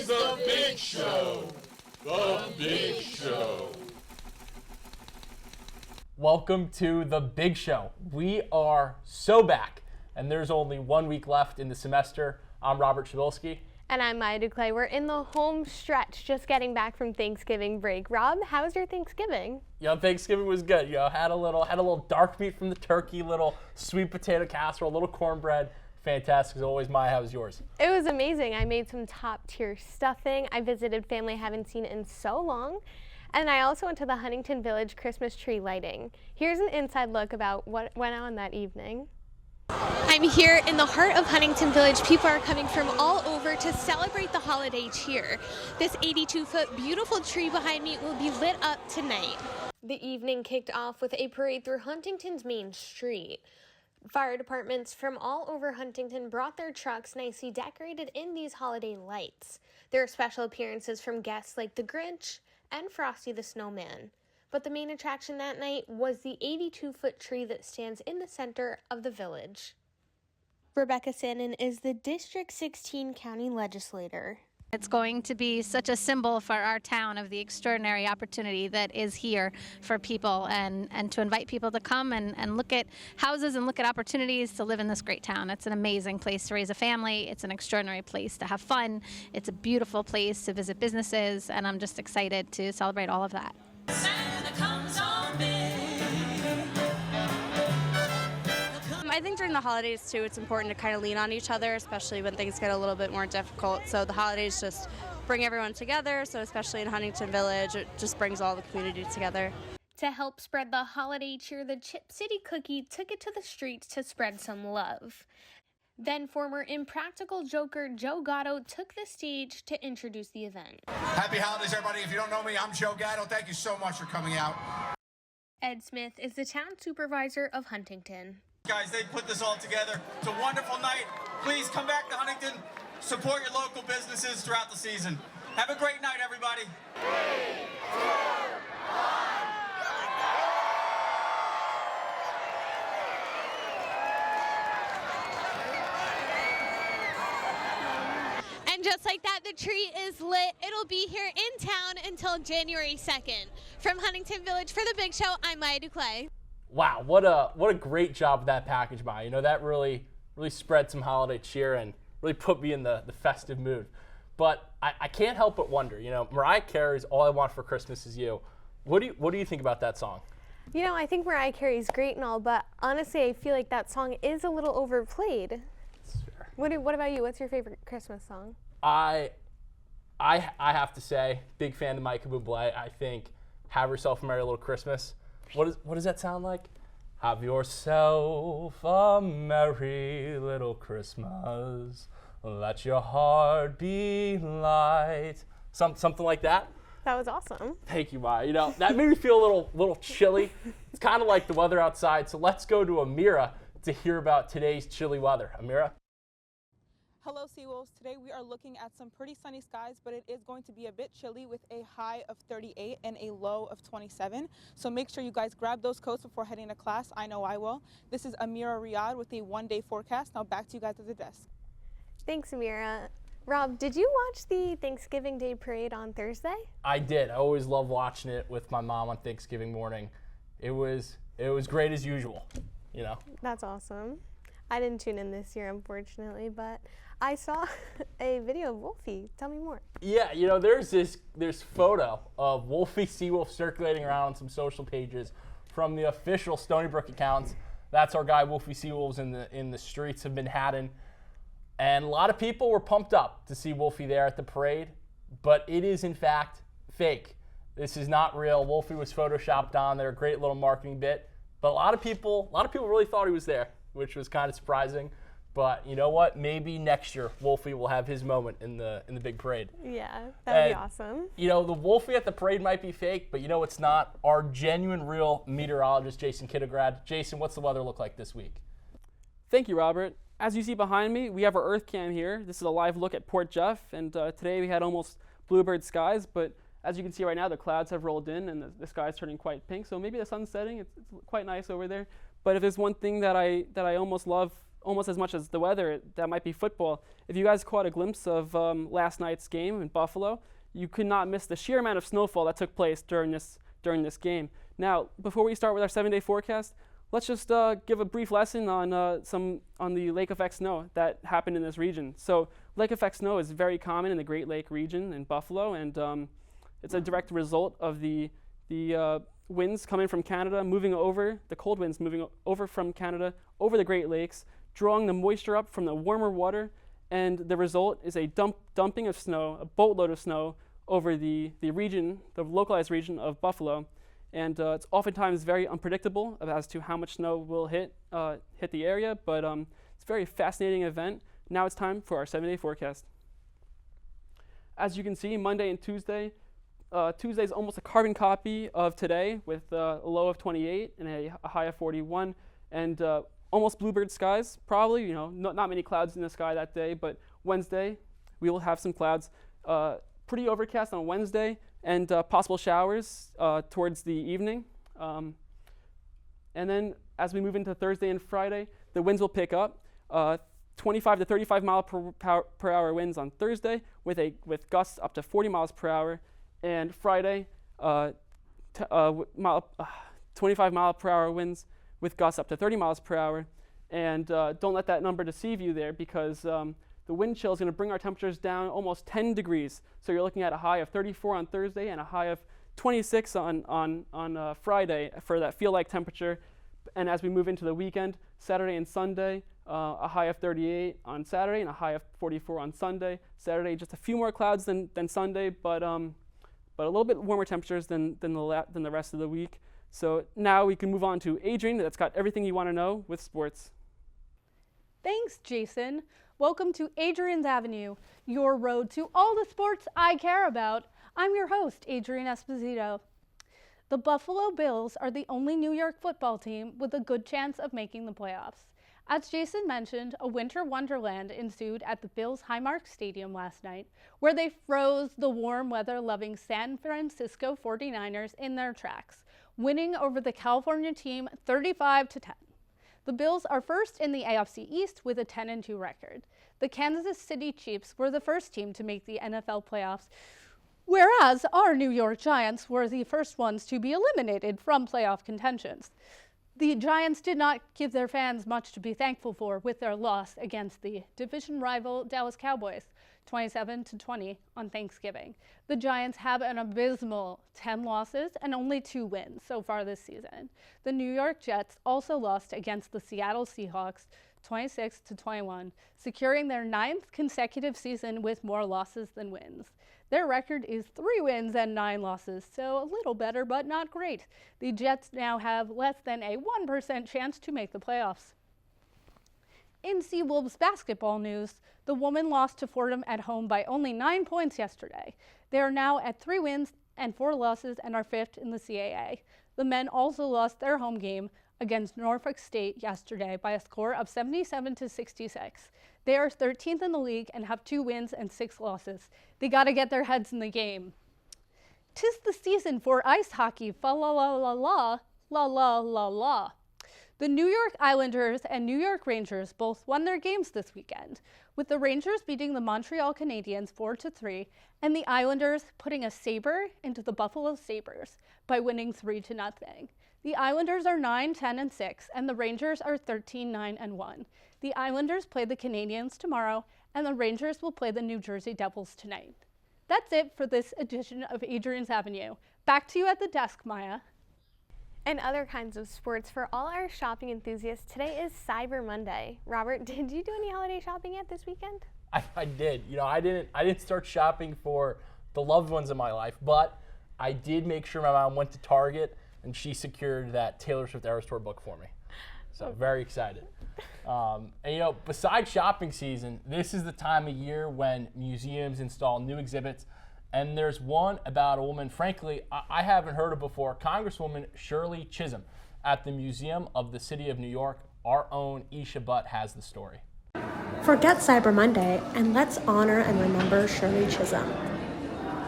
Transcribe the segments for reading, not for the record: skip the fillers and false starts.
is The Big Show. The Big Show. Welcome to The Big Show. We are so back, and there's only 1 week left in the semester. I'm Robert Shabilsky. And I'm Maya Duclay. We're in the home stretch, just getting back from Thanksgiving break. Rob, how was your Thanksgiving? Thanksgiving was good. Had a little dark meat from the turkey, little sweet potato casserole, a little cornbread. Fantastic as always. Maya, how was yours? It was amazing. I made some top tier stuffing. I visited family I haven't seen in so long. And I also went to the Huntington Village Christmas tree lighting. Here's an inside look about what went on that evening. I'm here in the heart of Huntington Village. People are coming from all over to celebrate the holiday cheer. This 82-foot beautiful tree behind me will be lit up tonight. The evening kicked off with a parade through Huntington's main street. Fire departments from all over Huntington brought their trucks nicely decorated in these holiday lights. There are special appearances from guests like the Grinch and Frosty the Snowman. But the main attraction that night was the 82-foot tree that stands in the center of the village. Rebecca Sandin is the District 16 county legislator. It's going to be such a symbol for our town of the extraordinary opportunity that is here for people and to invite people to come and look at houses and look at opportunities to live in this great town. It's an amazing place to raise a family. It's an extraordinary place to have fun. It's a beautiful place to visit businesses, and I'm just excited to celebrate all of that. I think during the holidays too, it's important to kind of lean on each other, especially when things get a little bit more difficult. So the holidays just bring everyone together. So especially in Huntington Village, it just brings all the community together. To help spread the holiday cheer, the Chip City Cookie took it to the streets to spread some love. Then former Impractical Joker Joe Gatto took the stage to introduce the event. Happy holidays, everybody. If you don't know me, I'm Joe Gatto. Thank you so much for coming out. Ed Smith is the town supervisor of Huntington. Guys, they put this all together. It's a wonderful night. Please come back to Huntington. Support your local businesses throughout the season. Have a great night, everybody. 3, 2, 1. And just like that, the tree is lit. It'll be here in town until January 2nd. From Huntington Village for The Big Show, I'm Maya Duclay. Wow, what a great job with that package, Maya. That really spread some holiday cheer and really put me in the festive mood. But I can't help but wonder, Mariah Carey's All I Want for Christmas Is You. What do you think about that song? I think Mariah Carey's great and all, but honestly, I feel like that song is a little overplayed. That's fair. What about you? What's your favorite Christmas song? I have to say, big fan of Michael Bublé. I think Have Yourself a Merry Little Christmas. What does that sound like? Have yourself a merry little Christmas. Let your heart be light. Something like that. That was awesome. Thank you, Maya. That made me feel a little chilly. It's kind of like the weather outside. So let's go to Amira to hear about today's chilly weather. Amira? Hello, Seawolves. Today we are looking at some pretty sunny skies, but it is going to be a bit chilly with a high of 38 and a low of 27. So make sure you guys grab those coats before heading to class. I know I will. This is Amira Riyadh with a one-day forecast. Now back to you guys at the desk. Thanks, Amira. Rob, did you watch the Thanksgiving Day parade on Thursday? I did. I always love watching it with my mom on Thanksgiving morning. It was great as usual, That's awesome. I didn't tune in this year, unfortunately, but I saw a video of Wolfie. Tell me more. Yeah, there's this photo of Wolfie Seawolf circulating around on some social pages from the official Stony Brook accounts. That's our guy Wolfie Seawolves in the streets of Manhattan. And a lot of people were pumped up to see Wolfie there at the parade, but it is in fact fake. This is not real. Wolfie was photoshopped on there, a great little marketing bit. But a lot of people really thought he was there, which was kind of surprising. But you know what? Maybe next year Wolfie will have his moment in the big parade. Yeah, that would be awesome. The Wolfie at the parade might be fake, but it's not. Our genuine, real meteorologist, Jason Kittograd. Jason, what's the weather look like this week? Thank you, Robert. As you see behind me, we have our Earth Cam here. This is a live look at Port Jeff, and today we had almost bluebird skies, but as you can see right now, the clouds have rolled in and the sky is turning quite pink, so maybe the sun's setting. It's quite nice over there. But if there's one thing that I almost love almost as much as the weather, that might be football. If you guys caught a glimpse of last night's game in Buffalo, you could not miss the sheer amount of snowfall that took place during this game. Now, before we start with our 7-day forecast, let's just give a brief lesson on the lake effect snow that happened in this region. So lake effect snow is very common in the Great Lake region in Buffalo, and it's a direct result of the winds coming from Canada, the cold winds moving over from Canada over the Great Lakes, drawing the moisture up from the warmer water, and the result is a dumping of snow, a boatload of snow over the localized region of Buffalo. And it's oftentimes very unpredictable as to how much snow will hit the area, but it's a very fascinating event. Now it's time for our 7-day forecast. As you can see, Monday and Tuesday, Tuesday is almost a carbon copy of today with a low of 28 and a high of 41, and almost bluebird skies, probably, not many clouds in the sky that day, but Wednesday we will have some clouds, pretty overcast on Wednesday, and possible showers towards the evening. And then as we move into Thursday and Friday, the winds will pick up. 25 to 35 mile per hour winds on Thursday with gusts up to 40 miles per hour. And Friday, 25 mile per hour winds with gusts up to 30 miles per hour. And don't let that number deceive you there, because the wind chill is going to bring our temperatures down almost 10 degrees. So you're looking at a high of 34 on Thursday and a high of 26 on Friday for that feel-like temperature. And as we move into the weekend, Saturday and Sunday, a high of 38 on Saturday and a high of 44 on Sunday. Saturday, just a few more clouds than Sunday, but a little bit warmer temperatures than the rest of the week. So now we can move on to Adrian, that's got everything you want to know with sports. Thanks, Jason. Welcome to Adrian's Avenue, your road to all the sports I care about. I'm your host, Adrian Esposito. The Buffalo Bills are the only New York football team with a good chance of making the playoffs. As Jason mentioned, a winter wonderland ensued at the Bills' Highmark Stadium last night, where they froze the warm weather-loving San Francisco 49ers in their tracks, winning over the California team 35-10. The Bills are first in the AFC East with a 10-2 record. The Kansas City Chiefs were the first team to make the NFL playoffs, whereas our New York Giants were the first ones to be eliminated from playoff contentions. The Giants did not give their fans much to be thankful for with their loss against the division rival Dallas Cowboys, 27-20 on Thanksgiving. The Giants have an abysmal 10 losses and only 2 wins so far this season. The New York Jets also lost against the Seattle Seahawks, 26-21, securing their 9th consecutive season with more losses than wins. Their record is 3 wins and 9 losses, so a little better but not great. The Jets now have less than a 1% chance to make the playoffs. In Seawolves basketball news, the women lost to Fordham at home by only 9 points yesterday. They are now at 3 wins and 4 losses and are 5th in the CAA. The men also lost their home game against Norfolk State yesterday by a score of 77-66. They are 13th in the league and have 2 wins and 6 losses. They got to get their heads in the game. 'Tis the season for ice hockey, fa la la la la, la la la la. The New York Islanders and New York Rangers both won their games this weekend, with the Rangers beating the Montreal Canadiens 4-3 and the Islanders putting a saber into the Buffalo Sabres by winning 3-0. The Islanders are 9-10-6 and the Rangers are 13-9-1. The Islanders play the Canadiens tomorrow and the Rangers will play the New Jersey Devils tonight. That's it for this edition of Adrian's Avenue. Back to you at the desk, Maya. And other kinds of sports for all our shopping enthusiasts. Today is Cyber Monday. Robert, did you do any holiday shopping yet this weekend? I did. I didn't start shopping for the loved ones in my life, but I did make sure my mom went to Target and she secured that Taylor Swift Eras Tour book for me. So very excited. And besides shopping season, this is the time of year when museums install new exhibits. And there's one about a woman, frankly, I haven't heard of before, Congresswoman Shirley Chisholm at the Museum of the City of New York. Our own Isha Butt has the story. Forget Cyber Monday and let's honor and remember Shirley Chisholm.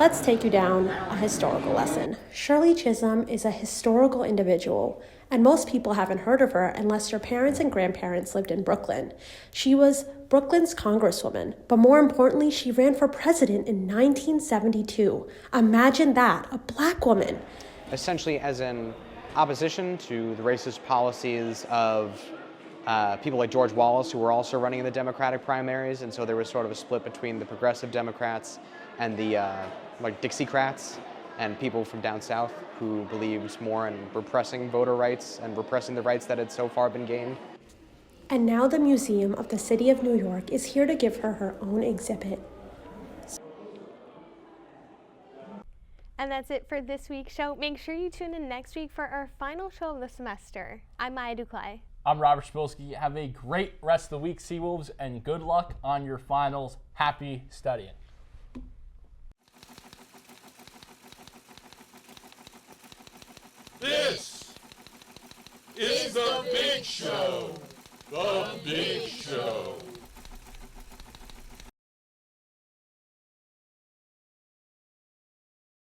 Let's take you down a historical lesson. Shirley Chisholm is a historical individual, and most people haven't heard of her unless your parents and grandparents lived in Brooklyn. She was Brooklyn's congresswoman, but more importantly, she ran for president in 1972. Imagine that, a black woman. Essentially as in opposition to the racist policies of people like George Wallace, who were also running in the Democratic primaries, and so there was sort of a split between the progressive Democrats and the like Dixiecrats and people from down south who believed more in repressing voter rights and repressing the rights that had so far been gained. And now the Museum of the City of New York is here to give her her own exhibit. And that's it for this week's show. Make sure you tune in next week for our final show of the semester. I'm Maya Duclay. I'm Robert Spilsky. Have a great rest of the week, Seawolves, and good luck on your finals. Happy studying. This is the big show. The Big